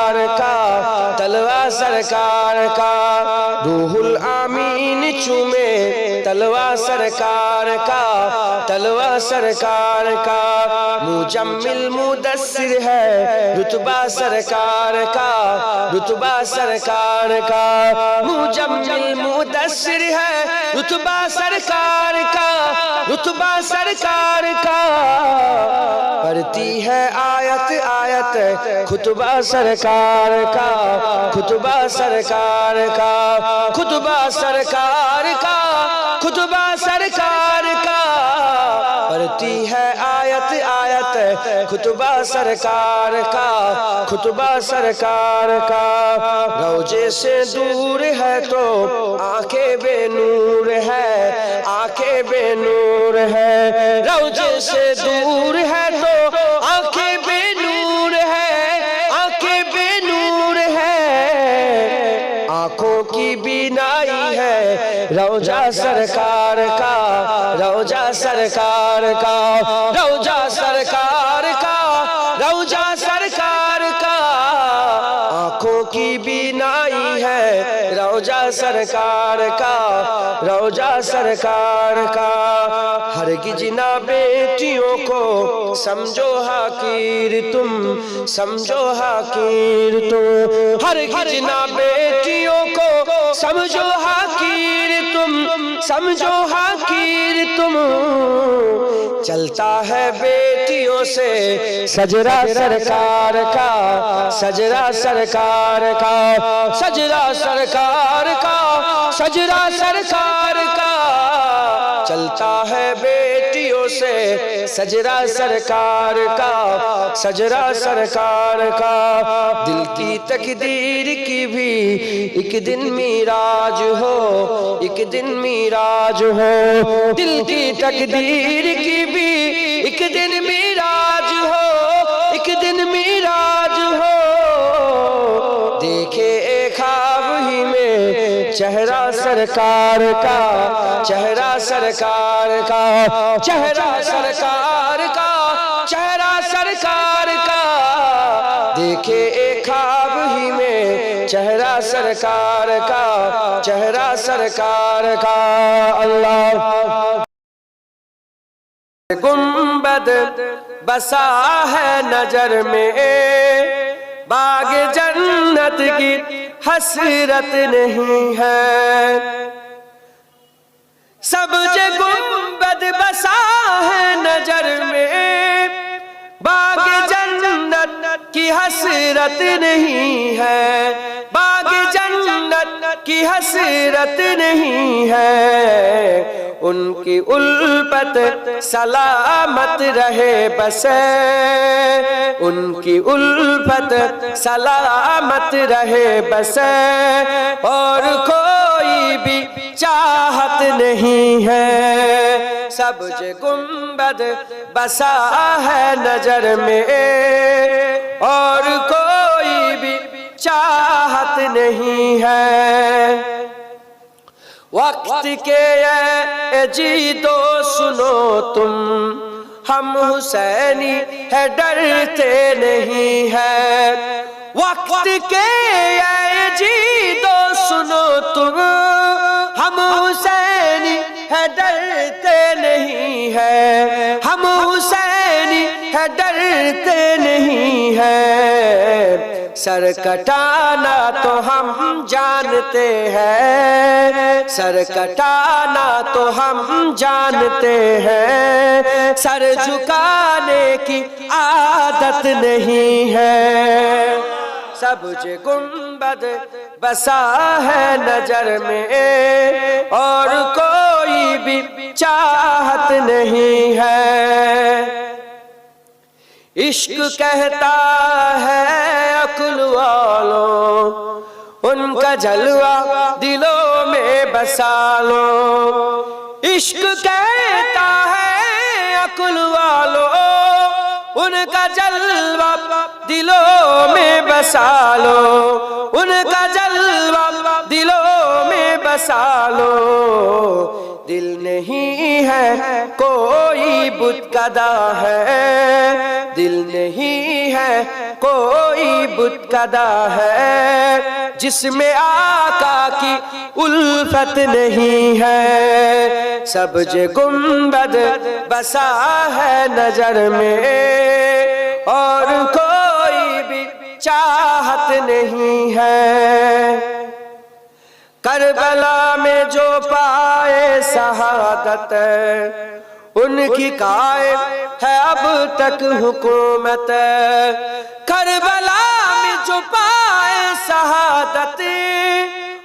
سرکار کا تلوا سرکار کا روح الامین چومے تلوا سرکار کا تلوا سرکار کا مجمل مدثر ہے رتبہ سرکار کا رتبہ سرکار کا مجمل مدثر ہے رتبہ سرکار کا رتبہ سرکار کا پڑھتی ہے آیت آیت خطبہ سرکار کا خطبہ سرکار کا خطبہ سرکار کا خطبہ سرکار کا پڑھتی ہے آیت آیت خطبہ سرکار کا خطبہ سرکار کا روضے سے دور ہے تو آنکھیں بے نور ہے آنکھیں بے نور ہے روضے سے دور ہے تو آنکھیں بے نور ہے آنکھیں بے نور ہے آنکھوں کی بینائی ہے روضہ سرکار کا روضہ سرکار کا روضہ سرکار کا روضہ سرکار کا آنکھوں کی بینائی ہے روضہ سرکار کا روضہ سرکار کا ہرگز نہ بیٹیوں کو سمجھو حقیر تم سمجھو حقیر تم ہرگز نہ بیٹیوں کو سمجھو حقیر تم سمجھو حقیر تم چلتا ہے بیٹیوں سے سجرہ سرکار کا سجرہ سرکار کا سجرہ سرکار کا سجرہ سرکار کا چلتا ہے بیٹیوں سے سجرہ سرکار کا سجرہ سرکار کا دل کی تقدیر کی بھی ایک دن میراج ہو ایک دن میراج ہو دل کی تقدیر کی بھی ایک دن میراج ہو ایک دن میراج ہو دیکھے ایک خواب ہی میں چہرہ سرکار کا چہرہ سرکار کا چہرہ سرکار کا چہرہ سرکار کا دیکھے ایک خواب ہی میں چہرہ سرکار کا چہرہ سرکار کا اللہ گنبد بسا ہے نظر میں باغ جنت کی حسرت نہیں ہے سبز گنبد بسا ہے نظر میں باغ جنت کی حسرت نہیں ہے باغ جنت کی حسرت نہیں ہے ان کی الفت سلامت رہے بس ان کی الفت سلامت رہے بس اور کوئی بھی چاہت نہیں ہے سبز گنبد بسا ہے نظر میں اور کوئی بھی چاہت نہیں ہے وقت کے اے جی دو سنو تم ہم حسینی ہے ڈرتے نہیں ہے وقت کے اے جی دو سنو تم ہم حسینی ہے ڈرتے نہیں ہے ہم حسینی ہے ڈرتے نہیں ہے سر کٹانا تو ہم جانتے ہیں سر کٹانا تو ہم جانتے ہیں سر جھکانے کی عادت نہیں ہے سبز گنبد بسا ہے نظر میں اور کوئی بھی چاہت نہیں ہے عشق کہتا ہے عقل والوں ان کا جلوہ دلوں میں بسا لو عشق کہتا ہے عقل والوں ان کا جلوہ دلوں میں بسا لو ان کا جلوہ دلوں میں بسا لو दिल नहीं है कोई बुत कदा है, दिल नहीं है कोई बुत कदा है, जिसमें आका की उल्फत नहीं है। सब्ज गुंबद बसा है नजर में और कोई भी चाहत नहीं है। करबला में जो पाए शहादत उनकी कायम है अब तक हुकूमत। करबला में जो पाए शहादत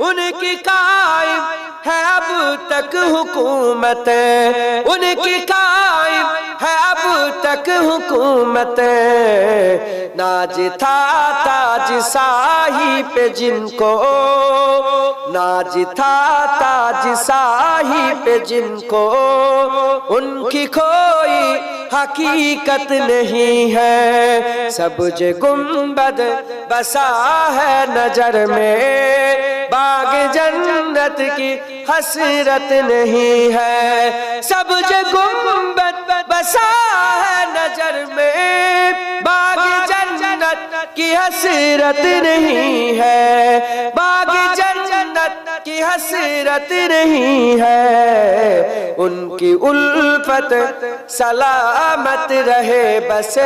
उनकी कायम है अब तक हुकूमत, उनकी कायम है अब तक हुकूमत। नाज था ताज शाही पे जिनको, नाज था ताज शाही पे जिनको, उनकी कोई हकीकत नहीं है। सब्ज गुंबद बसा है नजर में, बाग जन्नत की हसरत नहीं है। सब्ज गुंबद बसा है नजर में, बाग जन्नत की हसरत नहीं है, बाग जन्नत की हसरत नहीं है। उनकी उल्फत सलामत रहे बस,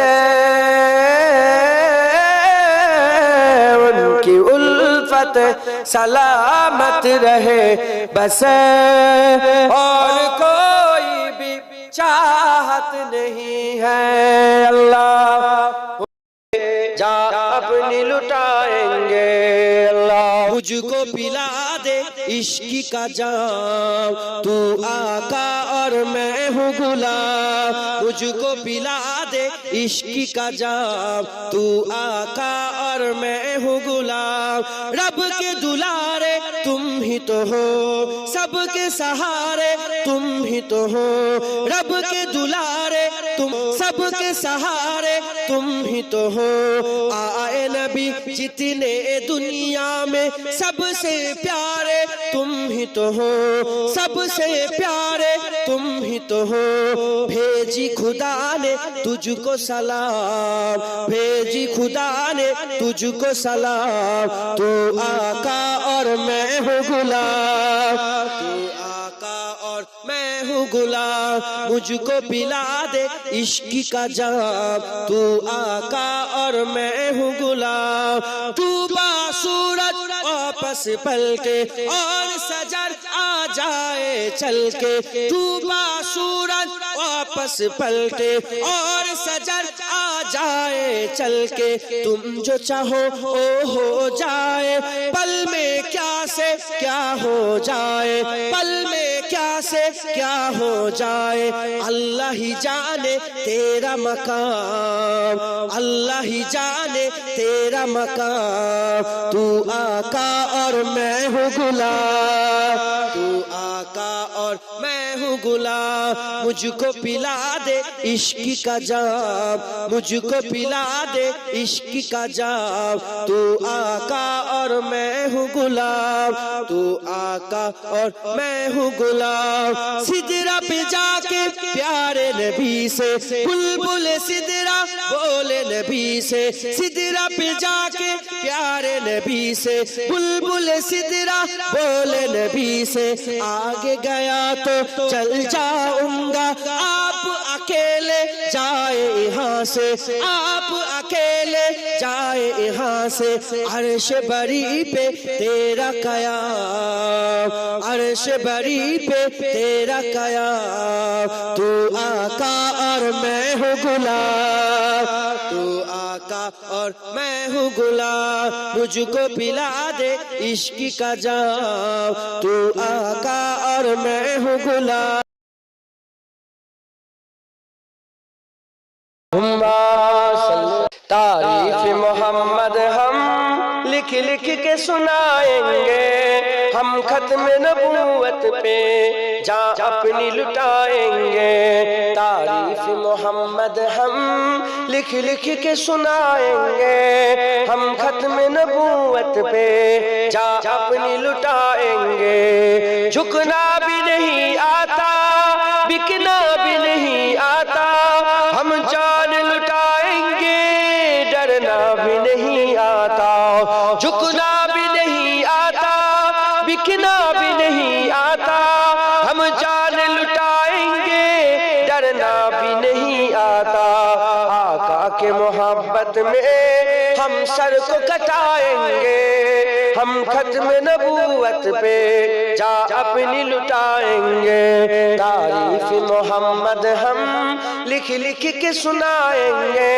उनकी उल्फत सलामत रहे बस, और कोई भी चाहत नहीं है। अल्लाह जा अपनी लुटाएंगे, अल्लाह मुझको पिला दे इश्क का जाम, तू आका और मैं हूँ गुलाम। मुझको पिला दे इश्क का जाम, तू आका और मैं हूँ गुलाम। रब के दुलारे तुम ही तो हो, सबके सहारे तुम ही तो हो। रब के दुलारे तुम, सबके सहारे तुम ही तो हो। आए नबी जितने दुनिया में सबसे प्यारे तुम ही तो हो, सबसे प्यारे तुम ही तो हो। भेजी खुदा ने तुझको सलाम, भेजी खुदा ने तुझको सलाम, तू आका और मैं हूँ गुलाम, तू आका और मैं हूँ गुलाम। मुझको पिला दे इश्क का जाम, तू आका और मैं हूँ गुलाम। डूबा सूरज वापस पलटे और सजर आ जाए चल के, डूबा सूरज वापस पलटे और सजर आ जाए चल के। तुम जो चाहो ओ हो जाए, पल में क्या से क्या हो जाए, पल में क्या से क्या हो जाए। अल्लाह ही जाने तेरा मकाम, अल्लाह ही जाने तेरा मकाम। तू आका और मैं हूँ गुलाम, तू आका और मैं हूँ गुलाम। मुझको पिला दे इश्क का जाम, मुझको पिला दे इश्क का जाम। तू आका और मैं हूँ गुलाम, तू आका और मैं हूँ गुलाम। सिदरा पे जाके प्यारे नबी से, बुलबुल सिदरा बोले नबी से। सिदरा पे जाके प्यारे नबी से, बुलबुल सिदरा बोले नबी से। आगे गया तो चल जाऊंगा, आप अकेले जाए यहाँ से, आप अकेले जाए यहाँ से। अर्श बरी पे तेरा कयाम, अर्श बरी पे तेरा कयाम। तू आका और मैं हूँ गुलाम, तू आका और मैं हूँ गुलाम। मुझको पिला दे इश्क का जाम, तू आका और मैं हूँ गुलाम। तारीफ मोहम्मद हम लिख लिख के सुनाएंगे, हम खत्म नबूवत पे जा अपनी लुटाएंगे। तारीफ मोहम्मद हम लिख लिख के सुनाएंगे, हम खत्म नबूवत पे जा अपनी लुटाएंगे। झुकना भी नहीं नहीं आता, बिकना भी नहीं आता, हम जान लुटाएंगे डरना भी नहीं आता, झुकना भी नहीं आता, बिकना भी नहीं आता, हम जान लुटाएंगे डरना भी नहीं आता। आका के मोहब्बत में हम सर को कटाएंगे, हम खत्म नबूवत पे जा अपनी लुटाएंगे। तारीफ मोहम्मद हम लिख लिख के सुनाएंगे,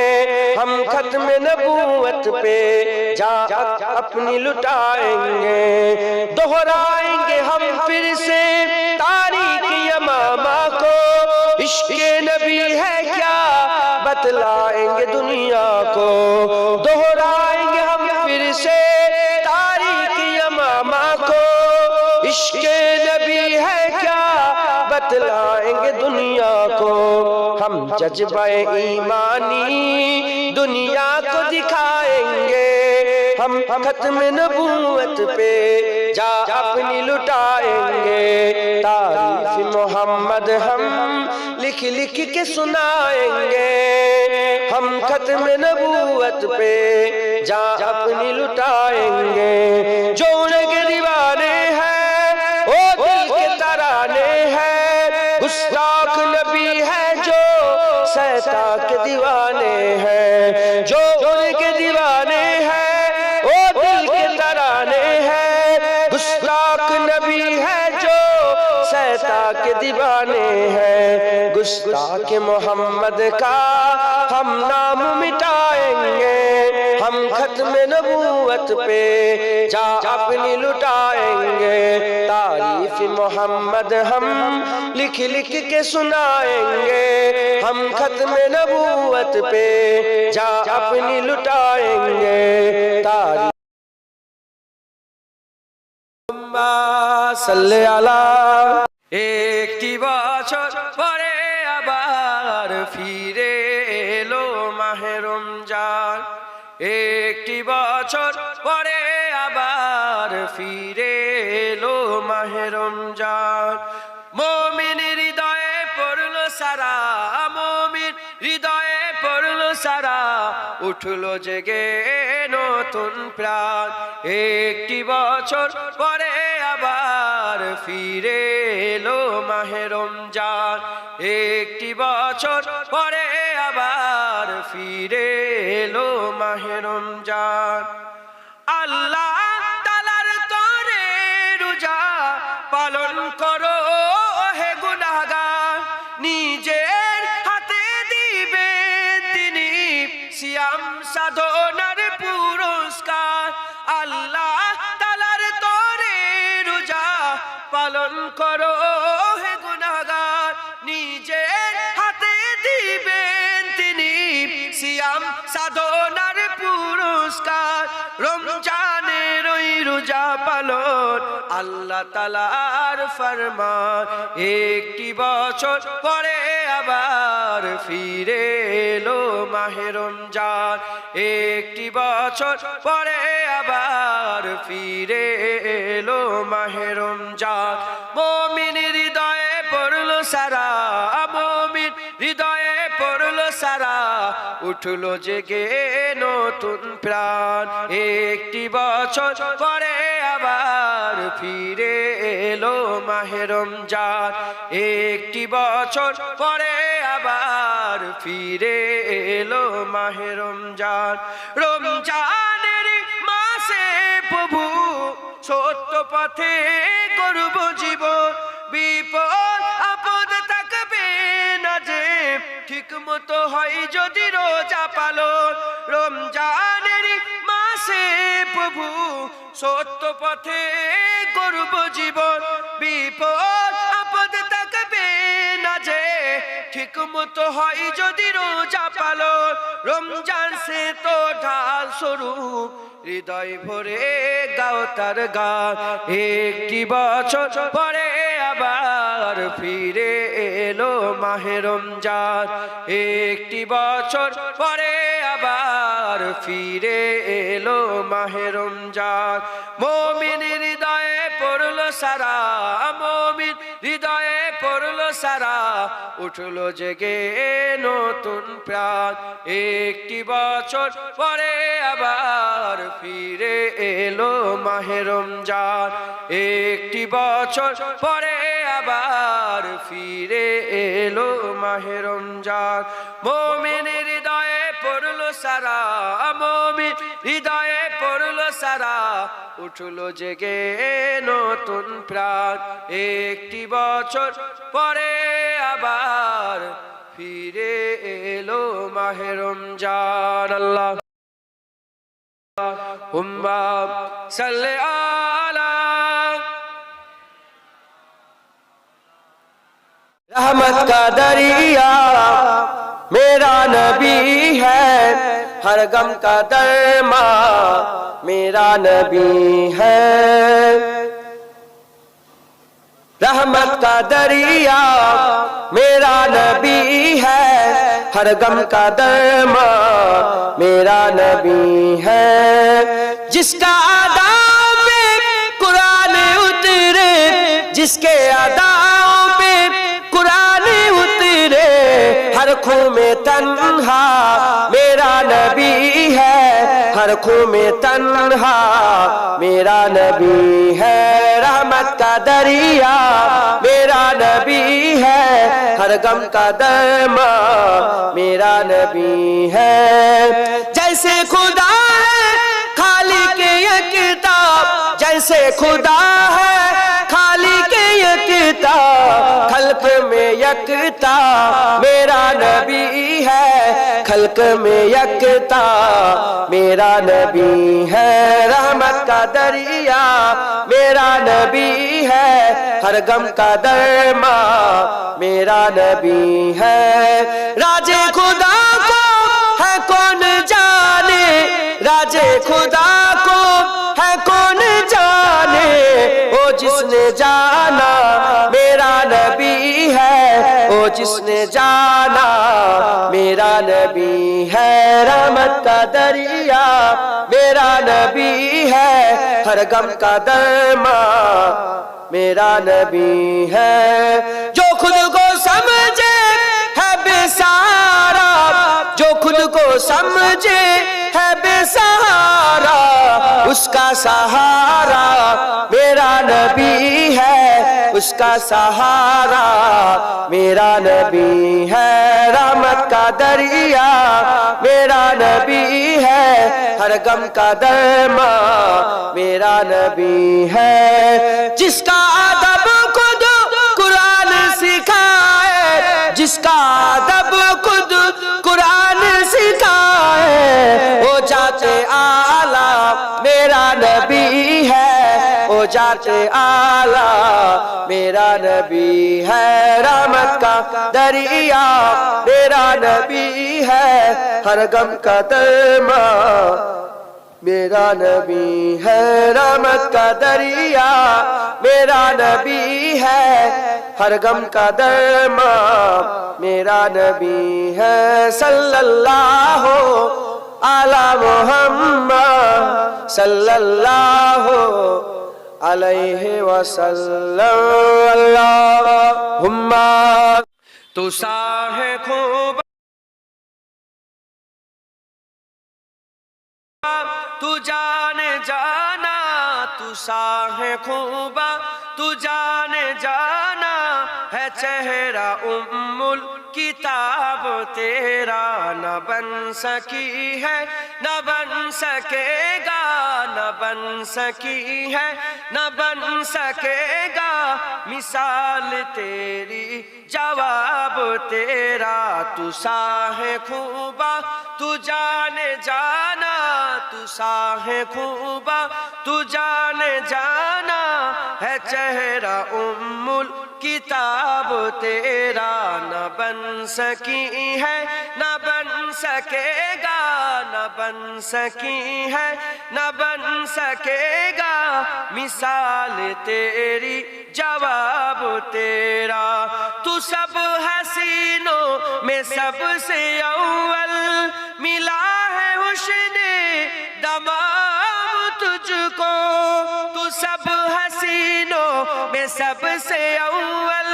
हम खत्म नबूवत पे जा अपनी लुटाएंगे। दोहराएंगे हम फिर से तारीख यमामा को, इश्क़ नबी है क्या बतलाएंगे दुनिया को। दोहराएंगे हम फिर से तारीख यमामा को, इश्क़ नबी है क्या बतलाएंगे दुनिया को। हम जज्बे ईमानी दुनिया को दिखाएंगे, हम खत्म नबूवत पे जा अपनी लुटाएंगे। तारीफ मोहम्मद हम लिख लिख के सुनाएंगे, हम खत्म नबूवत पे जा अपनी लुटाएंगे। जो उनके दीवाने हैं वो दिल के तराने हैं, गुस्ताख नबी है जो सैता के दीवाने हैं। जो उनके दीवाने हैं वो दिल के तराने हैं, गुस्ताख नबी है जो सैता के दीवाने हैं। गुस्ताख मोहम्मद का हम नाम मिटाएंगे, हम खत्म नबूवत पे जा अपनी लुटाएंगे। तारीफ मोहम्मद हम लिख लिख के सुनाएंगे, हम खत्म नबूवत पे जा अपनी लुटाएंगे। तारीफ सल्ले अला। একটি বছর পরে আবার ফিরে এলো মাহে রমজান, একটি বছর পরে আবার ফিরে এলো মাহে রমজান। মুমিন হৃদয়ে পড়লো সারা, মুমিন হৃদয়ে পড়লো সারা, উঠলো জেগে নতুন প্রাণ। একটি বছর পরে আবার ফিরে এলো মাহে রমজান, একটি বছর পরে আবার ফিরে এলো মাহে রমজান। আল্লাহ তাআলার তরে রোজা পালন করো হে গুনাহগার, নিজের হাতে দিবেন তিনি সিয়াম সাধনার পুরস্কার। আল্লাহ তাআলার তরে রোজা পালন করো হে গুনাহগার, নিজের হাতে দিবেন তিনি সিয়াম সাধনার পুরস্কার। রমজানের ওই রোজা পালন আল্লাহ তাআলার ফরমান, একটি বছর পরে আবার ফিরে এলো মাহে রমজান, একটি বছর পরে আবার ফিরে এলো মাহে রমজান। মুমিন হৃদয়ে পড়লো সারা, মুমিন হৃদয়ে পড়লো সারা, উঠলো জেগে নতুন প্রাণ। একটি বছর পরে আবার ফিরে এলো মাহে রমজান, একটি বছর পরে আবার ফিরে এলো মাহে রমজান। রমজানের মাসে প্রভু সত্য পথে গর্ব জীবন, বিপদ আপদ থাকবে না যে ঠিক মতো হয় যদি রোজা পালন। রমজানের মাসে প্রভু সত্য পথে গর্ব জীবন, বিপদ আপদ থাকবে না যে ঠিক মতো হয় যদি রোজা পালন। রমজান সে তো ঢাল স্বরূপ, হৃদয় ভরে গাও তার গান। একটি বছর পরে আবার ফিরে এলো মাহে রমজান, একটি বছর পরে আবার ফিরে এলো মাহে রমজান। মুমিন হৃদয়ে পড়লো সারা, মুমিন হৃদয়ে সারা, উঠলো জেগে নতুন প্রাণ। একটি বছর পরে আবার ফিরে এলো মাহে রমজান, একটি বছর পরে আবার ফিরে এলো মাহে রমজান। মুমিনের হৃদয়ে পড়লো সারা, মুমিন হৃদয়ে পড়লো সারা, উঠলো জেগে নতুন প্রাণ। একটি বছর পরে আবার ফিরে এলো মাহে রমজান। আল্লাহ হুম্মা সাল্লি আলা। रहमत का दरिया मेरा नबी है, हर गम का दरमा मेरा नबी है। रहमत का दरिया मेरा नबी है, हर गम का दरमा मेरा नबी है। जिसका अदाओं पे कुरान उतरे, जिसके अदाओं पे कुरान उतरे, हर खून में तन्हा मेरा नबी है, हर खून में तन्हा मेरा नबी है। रहमत का दरिया मेरा नबी है, हर गम का दरमा मेरा नबी है। जैसे खुदा है खाली के ये किताब, जैसे खुदा है खाली के ये किताब, खल्क में यकता मेरा नबी है, खल्क में यकता मेरा नबी है। रहमत का दरिया मेरा नबी है, हर गम का दरमा मेरा नबी है। राजे खुदा को है कौन जाने, राजे खुदा को है कौन जाने, ओ जिसने जाना मेरा नबी है, ओ जिसने जाना मेरा नबी है। रहमत का दरिया मेरा नबी है, हर गम का दरमा मेरा नबी है। जो खुद को समझे है बेसहारा, जो खुद को समझे है बेसहारा, उसका सहारा मेरा नबी है, उसका सहारा मेरा नबी है। रहमत का दरिया मेरा नबी है, हर गम का दरमा मेरा नबी है। जिसका अदब खुद कुरान सिखाए, जिसका अदब खुद कुरान सिखाए, वो जाते आला मेरा नबी है, वो जाते आला मेरा नबी है। रहमत का दरिया मेरा नबी है, हर गम का दरमा मेरा नबी है। रहमत का दरिया मेरा नबी है, हर गम का दरमा मेरा नबी है। सल्लल्लाहु अला मुहम्मद सल्लल्लाहु अलैहि वसल्लम। अल्लाहुम्मा तू साहे खूब तू जाने जाना, तू साहे खूबा तू जाने जाना, है चेहरा उम्मुल किताब तेरा, न बन सकी है न बन सकेगा, न बन सकी है न बन सकेगा, मिसाल तेरी जवाब तेरा। तू साहे खूबा तू जाने जाना, तू साहे खूबा तू जाने जाना, है चेहरा उम्मुल किताब तेरा, न बन सकी है न बन सकेगा, न बन सकी है न बन सकेगा, मिसाल तेरी जवाब तेरा। तू सब हसीनों में सबसे अव्वल, मिला है हुस्ने दमाम तुझको। तू सब हसीनों में सबसे अव्वल,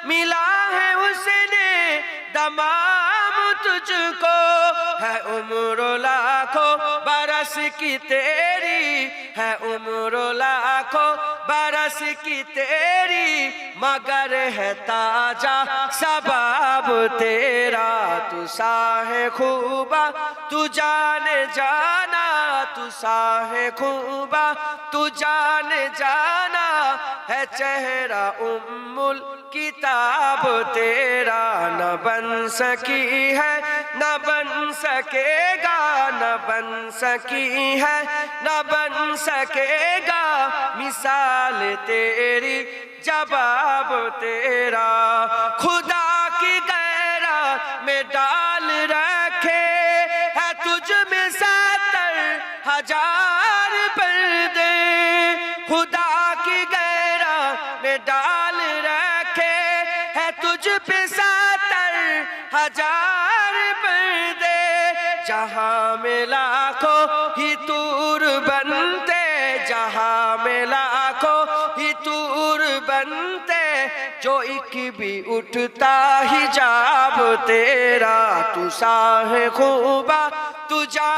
मिला तमाम तुझको है उम्र लाखों बरस की तेरी है उम्र लाखों बरस की तेरी मगर है ताजा सबाब तेरा तू साहे खूबा तू जाने जाना तू साहे खूबा तू जाने जाना है चेहरा उम्मुल किताब तेरा न बन सकी है न बन सकेगा न बन सकी है न बन सकेगा मिसाल तेरी जवाब तेरा खुदा की गैरत में डाल रखे है तुझ में 70,000 पर्दे खुदा की गैरत में डाल रखे है तुझ पे 70,000 पर्दे जहाँ में लाखों ही तूर बनते जहाँ में लाखों ही तूर बनते जो एक भी उठता हिजाब तेरा तू साहे खूबा तू जा